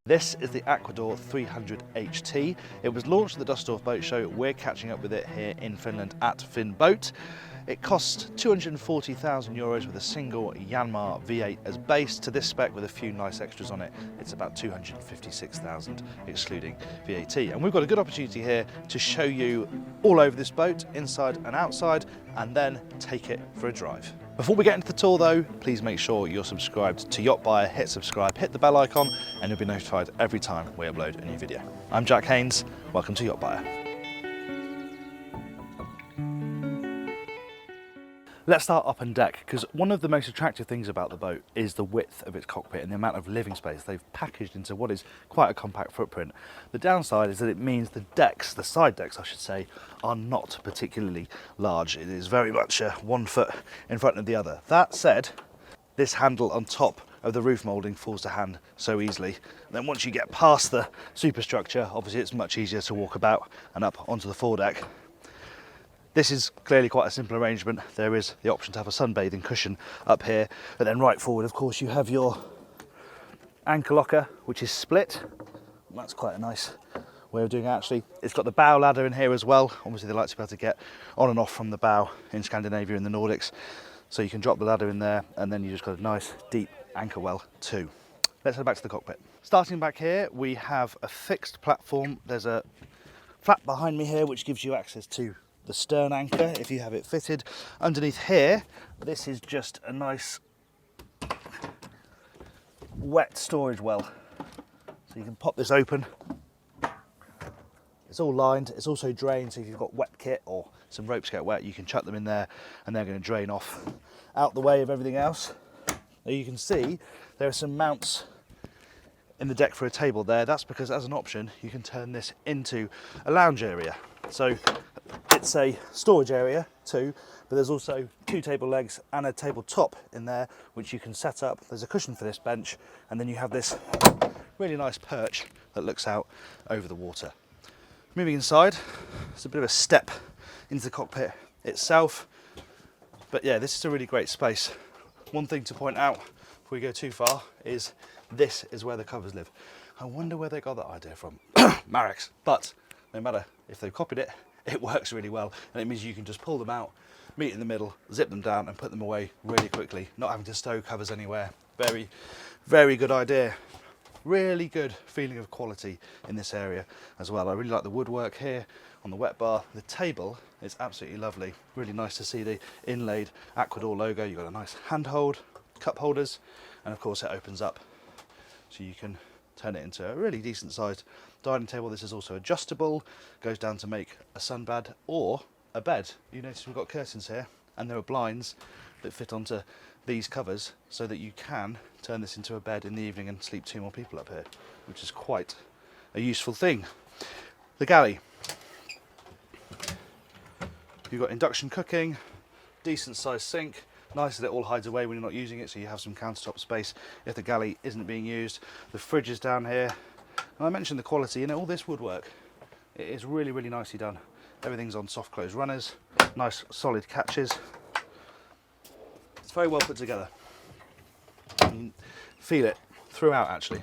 This is the Aquador 300 HT. It was launched at the Dusseldorf Boat Show. We're catching up with it here in Finland at Finboat. It costs 240,000 euros with a single Yanmar V8 as base. To this spec with a few nice extras on it, it's about 256,000 excluding VAT. And we've got a good opportunity here to show you all over this boat, inside and outside, and then take it for a drive. Before we get into the tour though, please make sure you're subscribed to YachtBuyer, hit subscribe, hit the bell icon, and you'll be notified every time we upload a new video. I'm Jack Haines, welcome to YachtBuyer. Let's start up on deck, because one of the most attractive things about the boat is the width of its cockpit and the amount of living space they've packaged into what is quite a compact footprint. The downside is that it means the decks, the side decks I should say, are not particularly large. It is very much 1 foot in front of the other. That said, this handle on top of the roof moulding falls to hand so easily. And then once you get past the superstructure, obviously it's much easier to walk about and up onto the foredeck. This is clearly quite a simple arrangement. There is the option to have a sunbathing cushion up here, but then right forward, of course, you have your anchor locker, which is split. That's quite a nice way of doing it, actually. It's got the bow ladder in here as well. Obviously, they like to be able to get on and off from the bow in Scandinavia and the Nordics. So you can drop the ladder in there, and then you just got a nice deep anchor well too. Let's head back to the cockpit. Starting back here, we have a fixed platform. There's a flap behind me here, which gives you access to the stern anchor if you have it fitted. Underneath here, this is just a nice wet storage well. So you can pop this open. It's all lined, it's also drained, so if you've got wet kit or some ropes get wet, you can chuck them in there and they're going to drain off out the way of everything else. Now you can see there are some mounts in the deck for a table there. That's because as an option you can turn this into a lounge area. So it's a storage area too, but there's also 2 table legs and a tabletop in there which you can set up. There's a cushion for this bench, and then you have this really nice perch that looks out over the water. Moving inside, it's a bit of a step into the cockpit itself, but yeah, this is a really great space. One thing to point out before we go too far is this is where the covers live. I wonder where they got that idea from. Marex. But no matter if they've copied it, it works really well, and it means you can just pull them out, meet in the middle, zip them down and put them away really quickly, not having to stow covers anywhere. Very, very good idea. Really good feeling of quality in this area as well. I really like the woodwork here on the wet bar. The table is absolutely lovely. Really nice to see the inlaid Aquador logo. You've got a nice handhold, cup holders, and of course it opens up so you can turn it into a really decent sized dining table. This is also adjustable, goes down to make a sunbed or a bed. You notice we've got curtains here, and there are blinds that fit onto these covers so that you can turn this into a bed in the evening and sleep 2 more people up here, which is quite a useful thing. The galley. You've got induction cooking, decent sized sink. Nice that it all hides away when you're not using it, so you have some countertop space if the galley isn't being used. The fridge is down here. And I mentioned the quality, all this woodwork, it is really, really nicely done. Everything's on soft close runners, nice solid catches. It's very well put together. You can feel it throughout actually.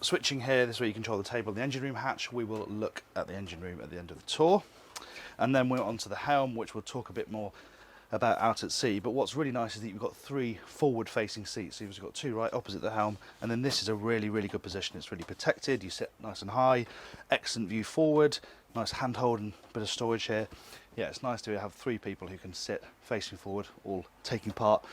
Switching here, this is where you control the table, the engine room hatch. We will look at the engine room at the end of the tour. And then we're onto the helm, which we'll talk a bit more about out at sea. But what's really nice is that you've got 3 forward facing seats. So you've got 2 right opposite the helm, and then this is a really, really good position. It's really protected, you sit nice and high, excellent view forward, nice handhold and bit of storage here. Yeah, it's nice to have 3 people who can sit facing forward, all taking part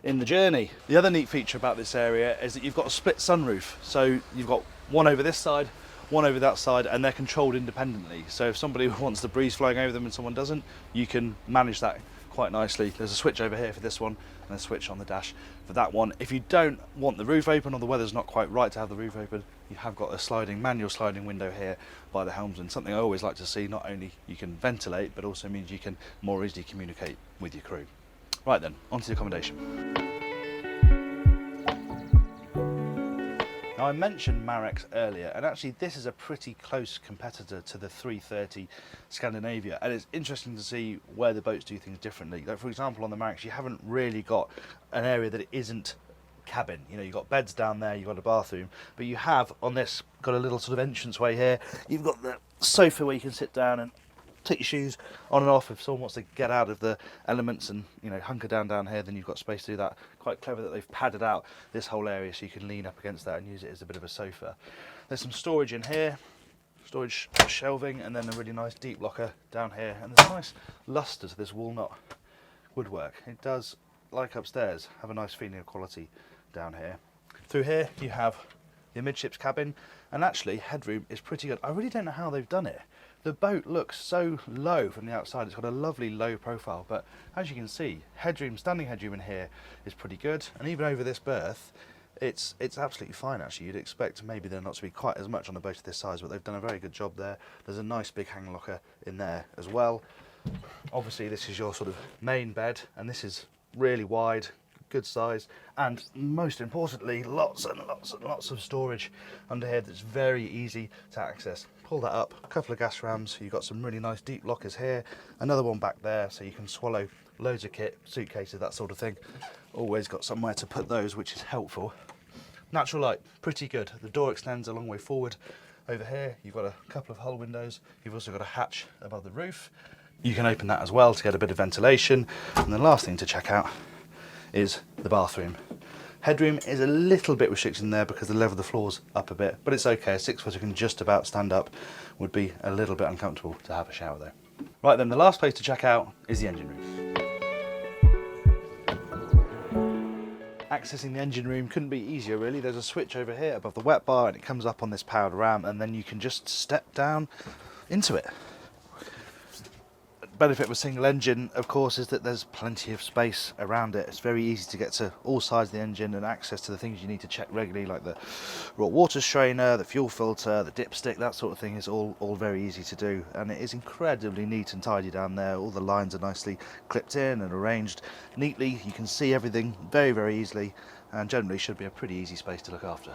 in the journey. The other neat feature about this area is that you've got a split sunroof. So you've got one over this side, one over that side, and they're controlled independently. So if somebody wants the breeze flowing over them and someone doesn't, you can manage that quite nicely. There's a switch over here for this one and a switch on the dash for that one. If you don't want the roof open or the weather's not quite right to have the roof open, you have got a manual sliding window here by the helmsman. Something I always like to see. Not only you can ventilate, but also means you can more easily communicate with your crew. Right then, onto the accommodation. Now I mentioned Marex earlier, and actually this is a pretty close competitor to the 330 Scandinavia, and it's interesting to see where the boats do things differently. Like for example on the Marex, you haven't really got an area that it isn't cabin. You know, you've got beds down there, you've got a bathroom, but you have on this got a little sort of entranceway here. You've got the sofa where you can sit down and take your shoes on and off. If someone wants to get out of the elements and, you know, hunker down here, then you've got space to do that. Quite clever that they've padded out this whole area so you can lean up against that and use it as a bit of a sofa. There's some storage in here, storage shelving, and then a really nice deep locker down here, and there's a nice luster to this walnut woodwork. It does, like upstairs, have a nice feeling of quality down here. Through here you have the amidships cabin, and actually headroom is pretty good. I really don't know how they've done it. The boat looks so low from the outside. It's got a lovely low profile, but as you can see, headroom, standing headroom in here is pretty good, and even over this berth, it's absolutely fine actually. You'd expect maybe there not to be quite as much on a boat of this size, but they've done a very good job there. There's a nice big hang locker in there as well. Obviously this is your sort of main bed, and this is really wide, good size, and most importantly, lots and lots and lots of storage under here that's very easy to access. Pull that up, a couple of gas rams, you've got some really nice deep lockers here, another one back there so you can swallow loads of kit, suitcases, that sort of thing. Always got somewhere to put those, which is helpful. Natural light, pretty good. The door extends a long way forward. Over here you've got a couple of hull windows, you've also got a hatch above the roof. You can open that as well to get a bit of ventilation. And the last thing to check out is the bathroom. Headroom is a little bit restricted in there because the level of the floor's up a bit, but it's okay. A 6-footer can just about stand up. Would be a little bit uncomfortable to have a shower though. Right then, the last place to check out is the engine room. Accessing the engine room couldn't be easier really. There's a switch over here above the wet bar and it comes up on this powered ramp, and then you can just step down into it. Benefit with single engine, of course, is that there's plenty of space around it. It's very easy to get to all sides of the engine and access to the things you need to check regularly, like the raw water strainer, the fuel filter, the dipstick, that sort of thing is all very easy to do, and it is incredibly neat and tidy down there. All the lines are nicely clipped in and arranged neatly. You can see everything very easily, and generally should be a pretty easy space to look after.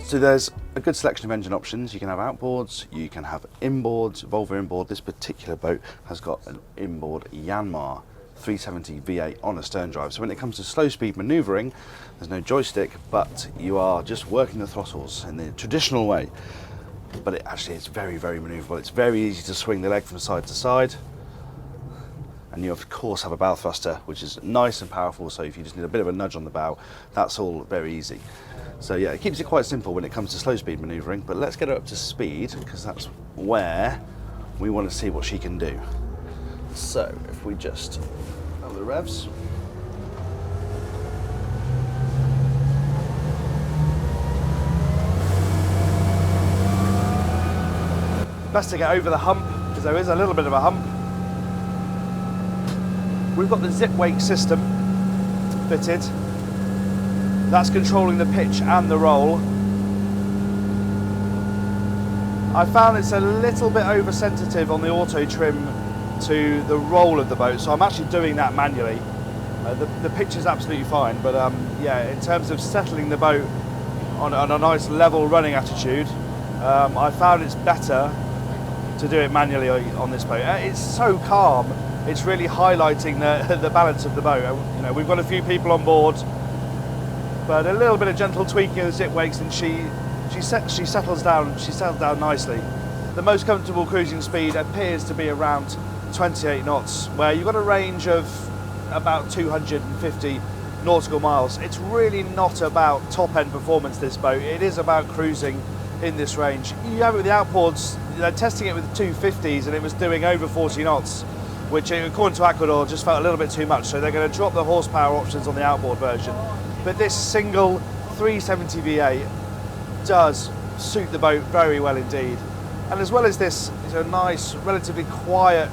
So there's a good selection of engine options. You can have outboards, you can have inboards, Volvo inboard. This particular boat has got an inboard Yanmar 370 V8 on a stern drive. So when it comes to slow speed manoeuvring, there's no joystick, but you are just working the throttles in the traditional way. But it actually is very manoeuvrable. It's very easy to swing the leg from side to side. And you of course have a bow thruster, which is nice and powerful, so if you just need a bit of a nudge on the bow, that's all very easy. So yeah, it keeps it quite simple when it comes to slow speed manoeuvring, but let's get her up to speed because that's where we want to see what she can do. So if we just have the revs. Best to get over the hump because there is a little bit of a hump. We've got the zip wake system fitted. That's controlling the pitch and the roll. I found it's a little bit oversensitive on the auto trim to the roll of the boat, so I'm actually doing that manually. The pitch is absolutely fine, but yeah, in terms of settling the boat on a nice level running attitude, I found it's better to do it manually on this boat. It's so calm. It's really highlighting the balance of the boat. You know, we've got a few people on board, but a little bit of gentle tweaking of the zip wakes, and she settles down nicely. The most comfortable cruising speed appears to be around 28 knots, where you've got a range of about 250 nautical miles. It's really not about top-end performance, this boat. It is about cruising in this range. You have it with the outboards. They're testing it with the 250s, and it was doing over 40 knots. Which according to Aquador just felt a little bit too much, so they're going to drop the horsepower options on the outboard version. But this single 370 V8 does suit the boat very well indeed. And as well as this, it's a nice, relatively quiet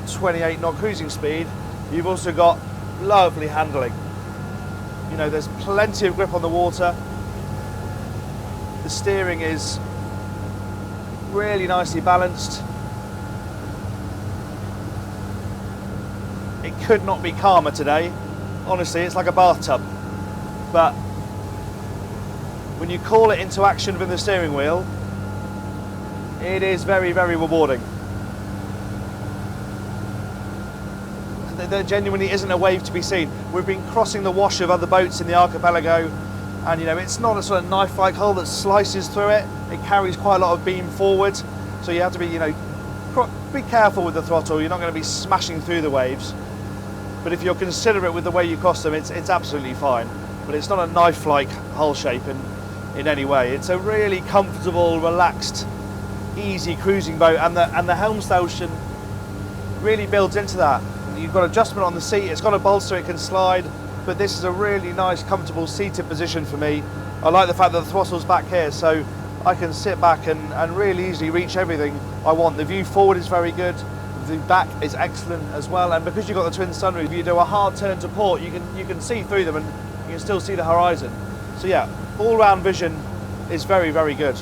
28 knot cruising speed, you've also got lovely handling. You know, there's plenty of grip on the water. The steering is really nicely balanced. It could not be calmer today. Honestly, it's like a bathtub. But when you call it into action with the steering wheel, it is very rewarding. there genuinely isn't a wave to be seen. We've been crossing the wash of other boats in the archipelago, and it's not a sort of knife-like hull that slices through it. It carries quite a lot of beam forward, so you have to be, be careful with the throttle. You're not going to be smashing through the waves, but if you're considerate with the way you cross them, it's absolutely fine. But it's not a knife-like hull shape in any way. It's a really comfortable, relaxed, easy cruising boat, and the helm station really builds into that. You've got adjustment on the seat, it's got a bolster, it can slide, but this is a really nice, comfortable seated position for me. I like the fact that the throttle's back here, so I can sit back and really easily reach everything I want. The view forward is very good, the back is excellent as well, and because you've got the twin sunroof, if you do a hard turn to port, you can see through them and you can still see the horizon. So yeah, all-round vision is very, very good.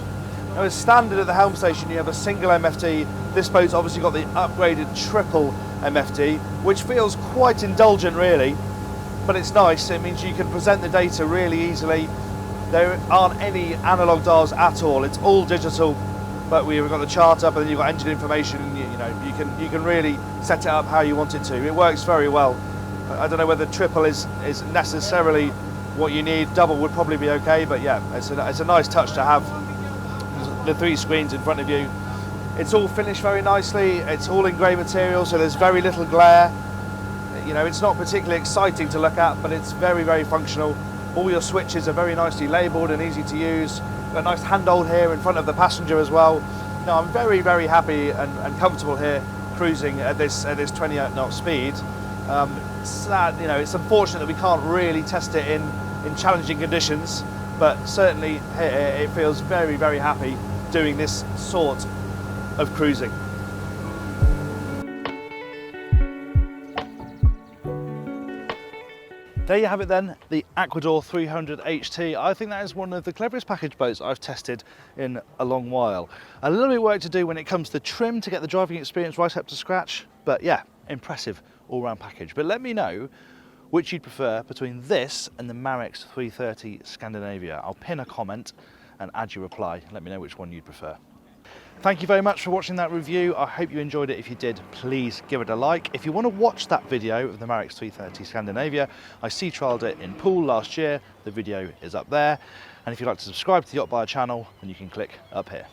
Now, as standard at the helm station, you have a single MFD. This boat's obviously got the upgraded triple MFD, which feels quite indulgent really, but it's nice. It means you can present the data really easily. There aren't any analog dials at all. It's all digital, but we've got the chart up, and then you've got engine information. And you can really set it up how you want it to. It works very well. I don't know whether triple is necessarily what you need. Double would probably be okay, but yeah, it's a nice touch to have the 3 screens in front of you. It's all finished very nicely. It's all in grey material, so there's very little glare. It's not particularly exciting to look at, but it's very, very functional. All your switches are very nicely labelled and easy to use. Got a nice handhold here in front of the passenger as well. No, I'm very, very happy and comfortable here cruising at this 20 knot speed. Sad, it's unfortunate that we can't really test it in challenging conditions, but certainly here it feels very, very happy doing this sort of cruising. There you have it then, the Aquador 300 HT. I think that is one of the cleverest package boats I've tested in a long while. A little bit of work to do when it comes to trim to get the driving experience right up to scratch, but yeah, impressive all-round package. But let me know which you'd prefer between this and the Marex 330 Scandinavia. I'll pin a comment and add your reply. Let me know which one you'd prefer. Thank you very much for watching that review. I hope you enjoyed it. If you did, please give it a like. If you want to watch that video of the Marex 330 Scandinavia, I sea trialed it in Poole last year. The video is up there. And if you'd like to subscribe to the YachtBuyer channel, then you can click up here.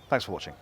Thanks for watching.